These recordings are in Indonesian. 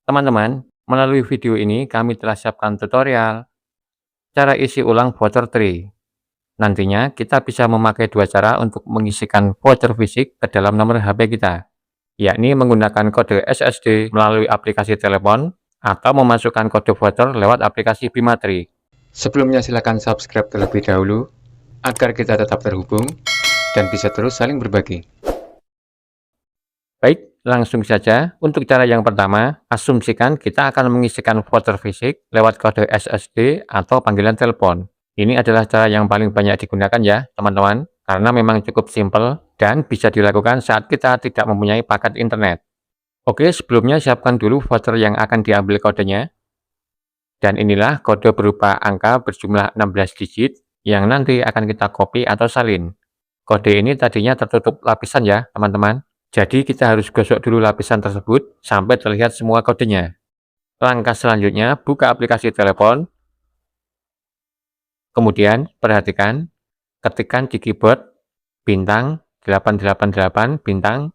Teman-teman, melalui video ini kami telah siapkan tutorial cara isi ulang voucher Tree. Nantinya kita bisa memakai dua cara untuk mengisikan voucher fisik ke dalam nomor HP kita, yakni menggunakan kode SSD melalui aplikasi telepon atau memasukkan kode voucher lewat aplikasi Bimatri. Sebelumnya silakan subscribe terlebih dahulu agar kita tetap terhubung dan bisa terus saling berbagi. Baik, langsung saja. Untuk cara yang pertama, asumsikan kita akan mengisikan voucher fisik lewat kode SSD atau panggilan telepon. Ini adalah cara yang paling banyak digunakan ya, teman-teman, karena memang cukup simpel dan bisa dilakukan saat kita tidak mempunyai paket internet. Oke, sebelumnya siapkan dulu voucher yang akan diambil kodenya. Dan inilah kode berupa angka berjumlah 16 digit yang nanti akan kita copy atau salin. Kode ini tadinya tertutup lapisan ya, teman-teman. Jadi kita harus gosok dulu lapisan tersebut sampai terlihat semua kodenya. Langkah selanjutnya, buka aplikasi telepon. Kemudian perhatikan, ketikkan di keyboard bintang 888 bintang,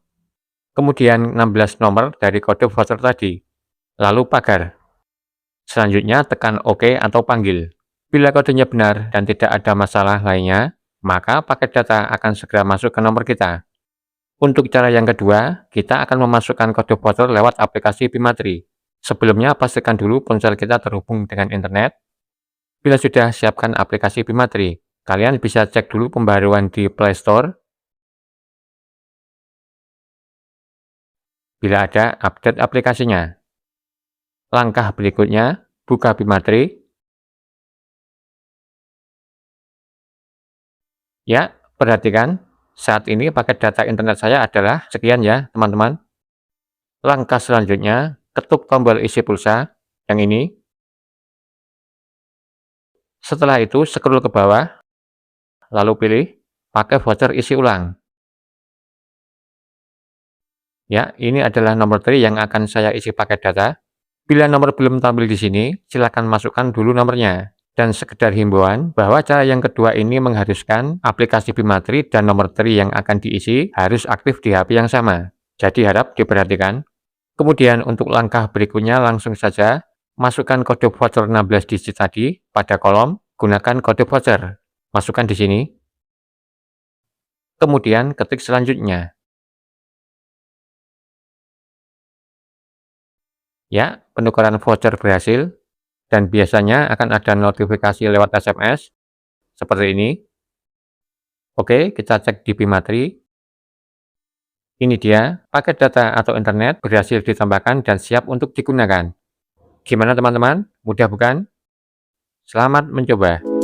kemudian 16 nomor dari kode voucher tadi, lalu pagar. Selanjutnya tekan OK atau panggil. Bila kodenya benar dan tidak ada masalah lainnya, maka paket data akan segera masuk ke nomor kita. Untuk cara yang kedua, kita akan memasukkan kode voucher lewat aplikasi Bimatri. Sebelumnya, pastikan dulu ponsel kita terhubung dengan internet. Bila sudah, siapkan aplikasi Bimatri. Kalian bisa cek dulu pembaruan di Play Store. Bila ada, update aplikasinya. Langkah berikutnya, buka Bimatri. Ya, perhatikan. Saat ini paket data internet saya adalah sekian ya, teman-teman. Langkah selanjutnya, ketuk tombol isi pulsa, yang ini. Setelah itu, scroll ke bawah, lalu pilih pakai voucher isi ulang. Ya, ini adalah nomor Tree yang akan saya isi paket data. Bila nomor belum tampil di sini, silakan masukkan dulu nomornya. Dan sekedar himbauan bahwa cara yang kedua ini mengharuskan aplikasi Bimatri dan nomor Tree yang akan diisi harus aktif di HP yang sama. Jadi harap diperhatikan. Kemudian untuk langkah berikutnya langsung saja masukkan kode voucher 16 digit tadi pada kolom, gunakan kode voucher. Masukkan di sini. Kemudian ketik selanjutnya. Ya, penukaran voucher berhasil. Dan biasanya akan ada notifikasi lewat SMS, seperti ini. Oke, kita cek di Bimatri. Ini dia, paket data atau internet berhasil ditambahkan dan siap untuk digunakan. Gimana teman-teman? Mudah bukan? Selamat mencoba.